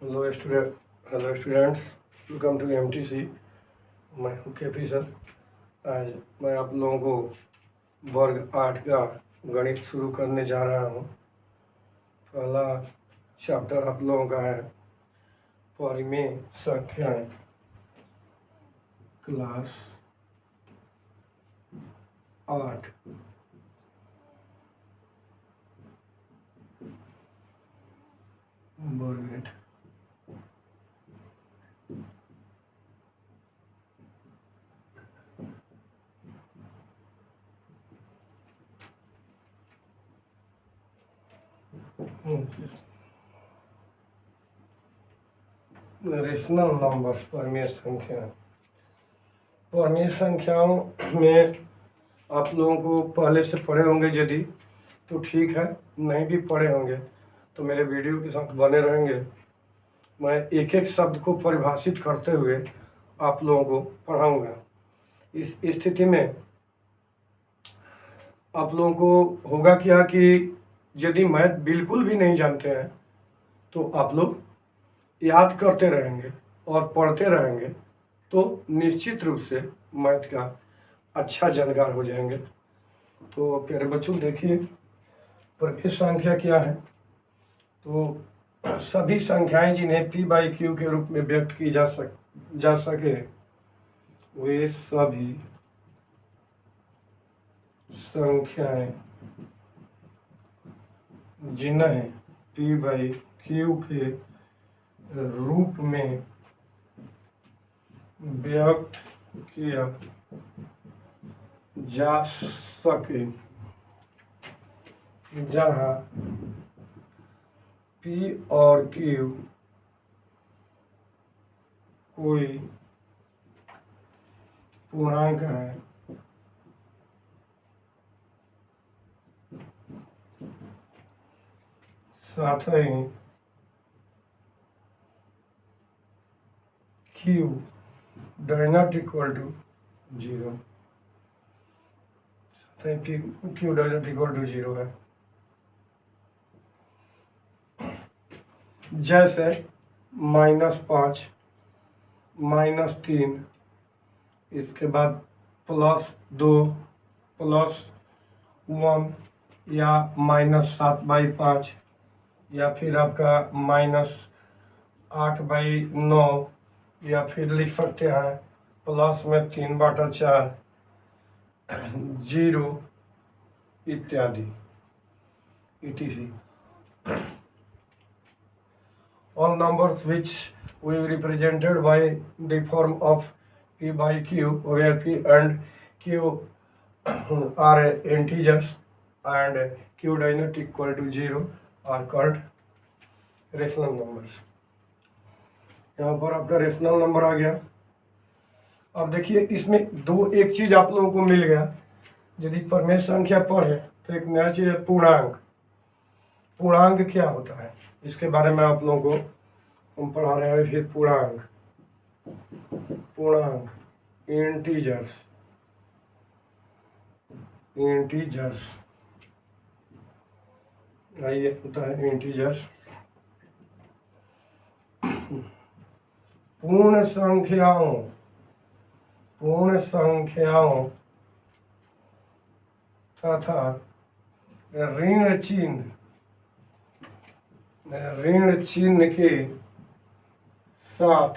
Hello students, welcome to MTC. मैं हूँ KP sir. आज मैं आप लोगों को वर्ग 8 का गणित शुरू करने जा रहा हूँ। पहला चैप्टर आप लोगों का है परिमेय संख्याएं, क्लास 8। वर्ग 8। रेशनल नंबर्स, परिमेय संख्याओं में आप लोगों को पहले से पढ़े होंगे, यदि तो ठीक है, नहीं भी पढ़े होंगे तो मेरे वीडियो के साथ बने रहेंगे। मैं एक एक शब्द को परिभाषित करते हुए आप लोगों को पढ़ाऊंगा। इस स्थिति में आप लोगों को होगा क्या कि यदि मैथ बिल्कुल भी नहीं जानते हैं तो आप लोग याद करते रहेंगे और पढ़ते रहेंगे तो निश्चित रूप से मैथ का अच्छा जानकार हो जाएंगे। तो प्यारे बच्चों, देखिए परिमेय संख्या क्या है। तो सभी संख्याएं जिन्हें p बाई क्यू के रूप में व्यक्त की जा सके वे सभी संख्याएं जिन्हें p बाई क्यू के रूप में व्यक्त किया जा सके, जहाँ p और q कोई पूर्णांक है साथ ही q does not equal to 0, साथ ही q does not equal to 0 है। जैसे -5, -3, इसके बाद +2, +1 या -7/5 या फिर आपका -8/9 या फिर लिख सकते हैं प्लस में 3/4, 0 इत्यादि etc. All numbers which we represented by the form of p by q, where p and q are integers and q does not equal to 0 are called rational numbers. यहाँ पर आपका रेशनल नंबर आ गया। अब देखिए, इसमें एक चीज आप लोगों को मिल गया। यदि परिमेय संख्या पढ़े तो एक नया चीज है पूर्णांक। पूर्णांक क्या होता है इसके बारे में आप लोगों को हम पढ़ा रहे हैं। फिर पूर्णांक इंटीजर्स आइए, होता है इंटीजर्स। पूर्ण संख्याओं तथा ऋण चिन्ह के साथ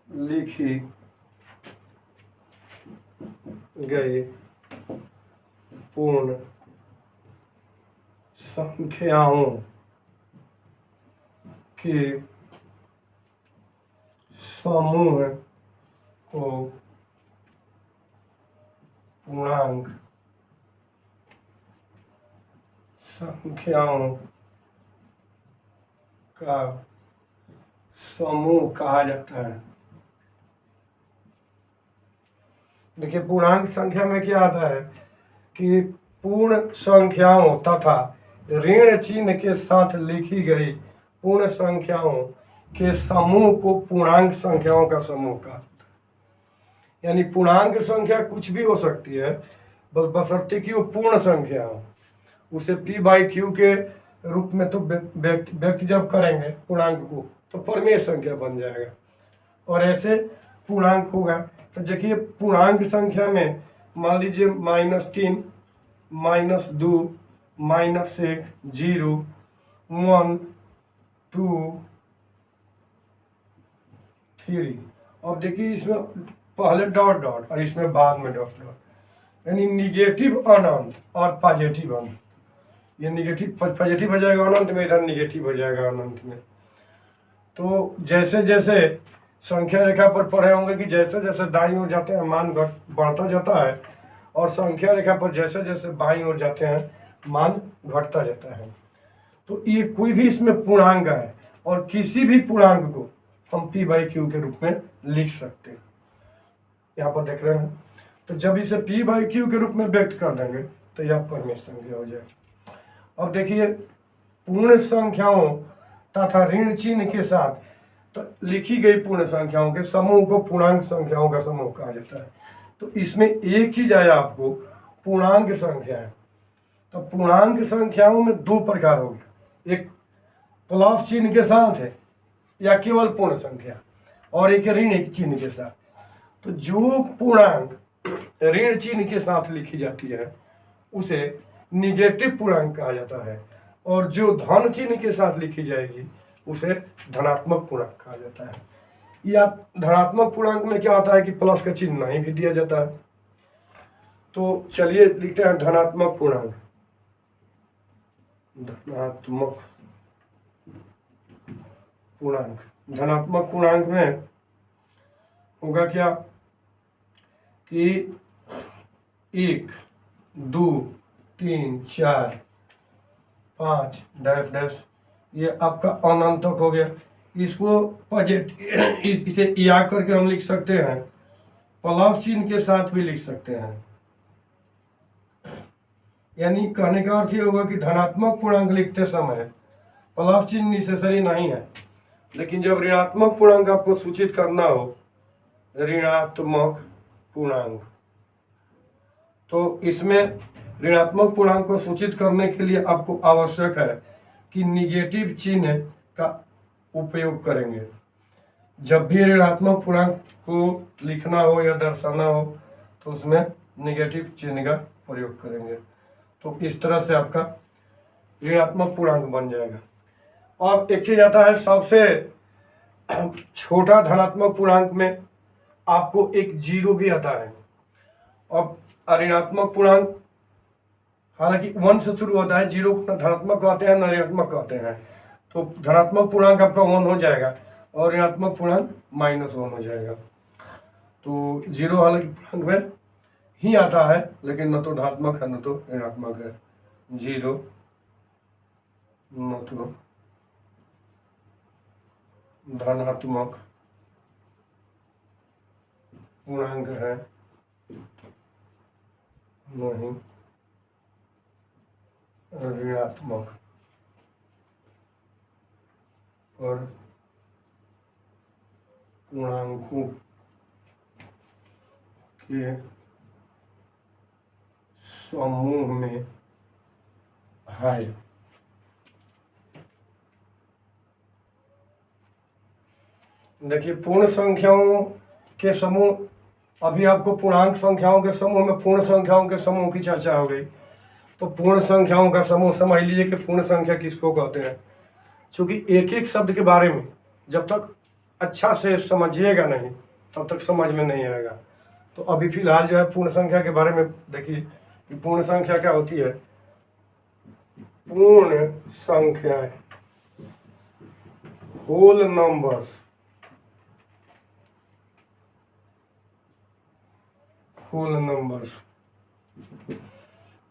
लिखी गई पूर्ण संख्याओं के समूह को पूर्णांक संख्याओं का समूह कहा जाता है। देखिए, पूर्णांक संख्या में क्या आता है कि पूर्ण संख्याओं तथा ऋण चिन्ह के साथ लिखी गई पूर्ण संख्याओं के समूह को पूर्णांक संख्याओं का समूह कहा जाता है। यानी पूर्णांक संख्या कुछ भी हो सकती है, बस बशर्ते कि वो पूर्ण संख्या हो। उसे p बाई क्यू के रूप में तो व्यक्त जब करेंगे पूर्णांक को तो परमेय संख्या बन जाएगा, और ऐसे पूर्णांक होगा। तो देखिए पूर्णांक संख्या में मान लीजिए -3, -2, -1, 0, 1, 2, 3। अब देखिए इसमें पहले डॉट डॉट और इसमें बाद में डॉट डॉट, यानी निगेटिव अनंत और पॉजिटिव अनंत। ये निगेटिव पॉजिटिव हो जाएगा अनंत में, इधर निगेटिव हो जाएगा अनंत में। तो जैसे जैसे संख्या रेखा पर पढ़े होंगे कि जैसे जैसे दाईं ओर जाते हैं मान बढ़ता जाता है, और संख्या रेखा पर जैसे जैसे बाईं ओर जाते हैं मान घटता जाता है। तो ये कोई भी इसमें पूर्णांक है, और किसी भी पूर्णांक को हम p/q के रूप में लिख सकते हैं। यहाँ पर देख रहे हैं, तो जब इसे p/q के रूप में व्यक्त कर देंगे तो यह परमेय संख्या हो जाएगी। अब देखिए पूर्ण संख्याओं तथा ऋण चिन्ह के साथ तो लिखी गई पूर्ण संख्याओं के समूह को पूर्णांक संख्याओं का समूह कहा जाता है। तो इसमें एक चीज आया आपको, पूर्णांक संख्या है। तो पूर्णांक संख्याओं में दो प्रकार हो गया, एक प्लस चिन्ह के साथ है या केवल पूर्ण संख्या, और एक ऋण चिन्ह के साथ। तो जो पूर्णांक ऋण चिन्ह के साथ लिखी जाती है उसे निगेटिव पूर्णांक कहा जाता है, और जो धन चिन्ह के साथ लिखी जाएगी उसे धनात्मक पूर्णांक कहा जाता है। या धनात्मक पूर्णांक में क्या होता है कि प्लस का चिन्ह नहीं भी दिया जाता है। तो चलिए लिखते हैं धनात्मक पूर्णांक। धनात्मक पूर्णांक, धनात्मक पूर्णांक में होगा क्या कि 1, 2, 3, 4, 5 डैश डैश, ये आपका अनंत तक हो गया। इसको इसे या करके हम लिख सकते हैं, प्लस चिन्ह के साथ भी लिख सकते हैं। यानी कहने का अर्थ ये होगा कि धनात्मक पूर्णांक लिखते समय प्लस चिन्ह नेसेसरी नहीं है, लेकिन जब ऋणात्मक पूर्णांक आपको सूचित करना हो, ऋणात्मक पूर्णांक, तो इसमें ऋणात्मक पूर्णांक को सूचित करने के लिए आपको आवश्यक है कि निगेटिव चिन्ह का उपयोग करेंगे। जब भी ऋणात्मक पूर्णांक को लिखना हो या दर्शाना हो तो उसमें निगेटिव चिन्ह का प्रयोग करेंगे। तो इस तरह से आपका ऋणात्मक पूर्णांक बन जाएगा। और देखिए जाता है सबसे छोटा धनात्मक पूर्णांक में आपको एक 0 भी आता है। अब ऋणात्मक पूर्णांक हालांकि 1 से शुरू होता है, 0 को न धनात्मक कहते हैं न ऋणात्मक कहते हैं। तो धनात्मक पूर्णांक आपका 1 हो जाएगा और ऋणात्मक पूर्णांक -1 हो जाएगा। तो 0 हालांकि पूर्णांक में ही आता है, लेकिन न तो धनात्मक है न तो ऋणात्मक है। 0 न तो धनात्मक पूर्णांक है, नहीं ऋणात्मक। और पूर्णांकों के समूह में है। देखिए पूर्ण संख्याओं के समूह, अभी आपको पूर्णांक संख्याओं के समूह में पूर्ण संख्याओं के समूह की चर्चा हो गई। तो पूर्ण संख्याओं का समूह समझ लीजिए कि पूर्ण संख्या किसको कहते हैं। क्योंकि एक एक शब्द के बारे में जब तक अच्छा से समझिएगा नहीं तब तक समझ में नहीं आएगा। तो अभी फिलहाल जो है पूर्ण संख्या के बारे में देखिए कि पूर्ण संख्या क्या होती है। पूर्ण संख्या होल नंबर्स, होल नंबर्स।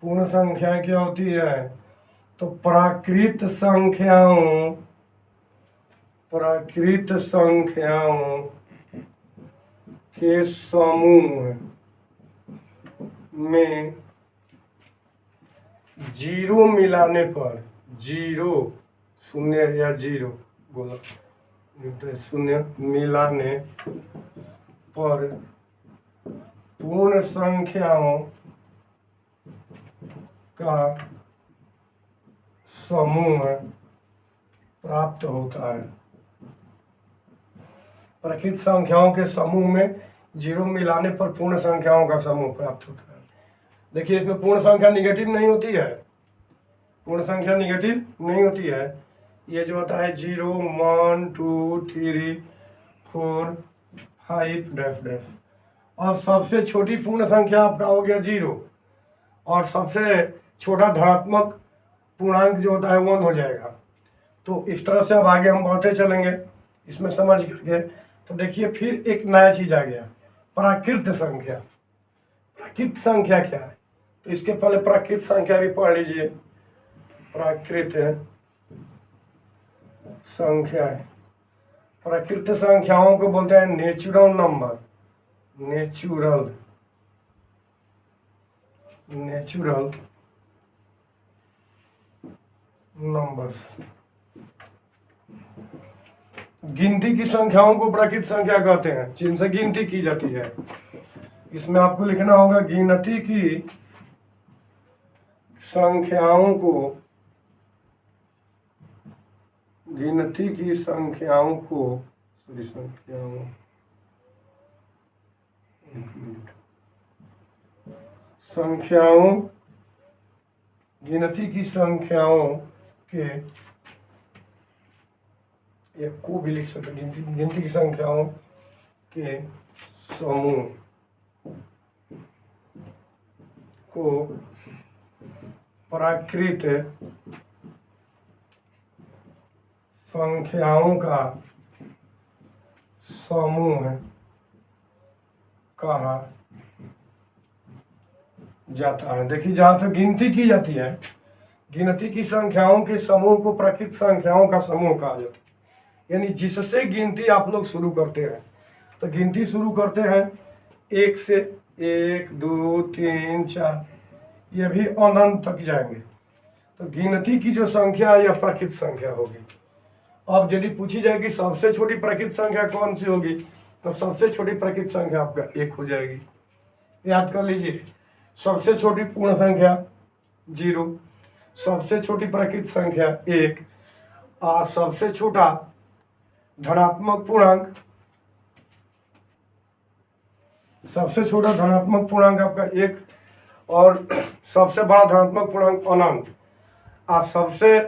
पूर्ण संख्या क्या होती है, तो प्राकृत संख्याओं के समूह में 0 मिलाने पर, 0 शून्य या 0 बोला तो 0 मिलाने पर पूर्ण संख्याओं का समूह प्राप्त होता है। प्रकृत संख्याओं के समूह में जीरो मिलाने पर पूर्ण संख्याओं का समूह प्राप्त होता है। देखिए इसमें पूर्ण संख्या निगेटिव नहीं होती है, पूर्ण संख्या निगेटिव नहीं होती है। ये जो होता है 0 1 2 3 4 5 डैश डैश। और सबसे छोटी पूर्ण संख्या आपका हो गया 0 और सबसे छोटा धनात्मक पूर्णांक जो होता है 1 हो जाएगा। तो इस तरह से अब आगे हम बढ़ते चलेंगे इसमें समझ करके। तो देखिए फिर एक नया चीज आ गया, प्राकृत संख्या। प्राकृत संख्या क्या है? तो इसके पहले प्राकृत संख्या भी पढ़ लीजिए। प्राकृत संख्या, प्राकृत संख्याओं को बोलते हैं नेचुरल नंबर। Natural numbers. गिनती की संख्याओं को प्राकृत संख्या कहते हैं, जिनसे गिनती की जाती है। इसमें आपको लिखना होगा गिनती की संख्याओं को, गिनती की संख्याओं को, संख्याओं, गिनती की संख्याओं के, या को भी लिख सकते, गिनती की संख्याओं के समूह को प्राकृत संख्याओं का समूह कहा जाता है। देखिए जहाँ से गिनती की जाती है, गिनती की संख्याओं के समूह को प्राकृत संख्याओं का समूह कहा जाता है। यानी जिससे गिनती आप लोग शुरू करते हैं, तो गिनती शुरू करते हैं 1 से, 1 2 3 4, ये भी अनंत तक जाएंगे। तो गिनती की जो संख्या है यह प्राकृत संख्या होगी। अब यदि पूछी जाए कि सबसे छोटी प्राकृत संख्या कौन सी होगी, तो सबसे छोटी प्राकृत संख्या आपका 1 हो जाएगी। याद कर लीजिए, सबसे छोटी पूर्ण संख्या 0, सबसे छोटी प्राकृत संख्या 1 और सबसे छोटा धनात्मक पूर्णांक, सबसे छोटा धनात्मक पूर्णांक आपका 1 और सबसे बड़ा धनात्मक पूर्णांक अनंत और सबसे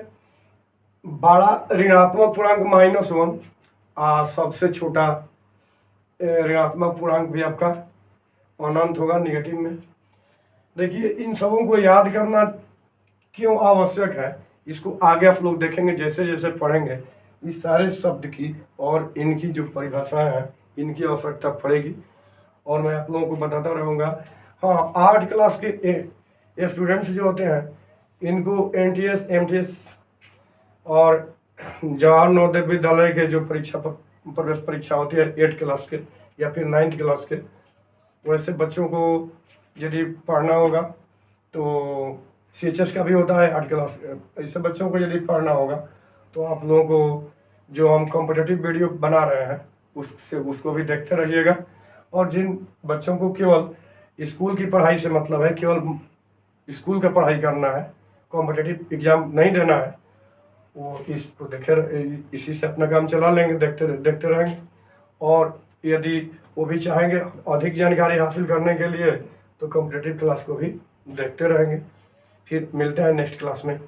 बड़ा ऋणात्मक पूर्णांक -1 और सबसे छोटा ऋणात्मक पूर्णांक भी आपका अनंत होगा नेगेटिव में। देखिए इन सबों को याद करना क्यों आवश्यक है, इसको आगे आप लोग देखेंगे जैसे जैसे पढ़ेंगे। इस सारे शब्द की और इनकी जो परिभाषाएं हैं इनकी आवश्यकता पड़ेगी और मैं आप लोगों को बताता रहूँगा। हाँ, 8 क्लास के स्टूडेंट्स जो होते हैं इनको NTS MTS और जवाहर नवोदय विद्यालय के जो प्रवेश परीक्षा होती है 8 क्लास के या फिर 9th क्लास के, वैसे बच्चों को यदि पढ़ना होगा तो CHS का भी होता है 8 क्लास। ऐसे बच्चों को यदि पढ़ना होगा तो आप लोगों को जो हम कॉम्पिटिटिव वीडियो बना रहे हैं उसको भी देखते रहिएगा। और जिन बच्चों को केवल स्कूल की पढ़ाई से मतलब है, केवल स्कूल का पढ़ाई करना है, कॉम्पिटिटिव एग्ज़ाम नहीं देना है, वो इसको देखे इसी से अपना काम चला लेंगे, देखते रहेंगे। और यदि वो भी चाहेंगे अधिक जानकारी हासिल करने के लिए तो कॉम्पिटिटिव क्लास को भी देखते रहेंगे। फिर मिलते हैं नेक्स्ट क्लास में।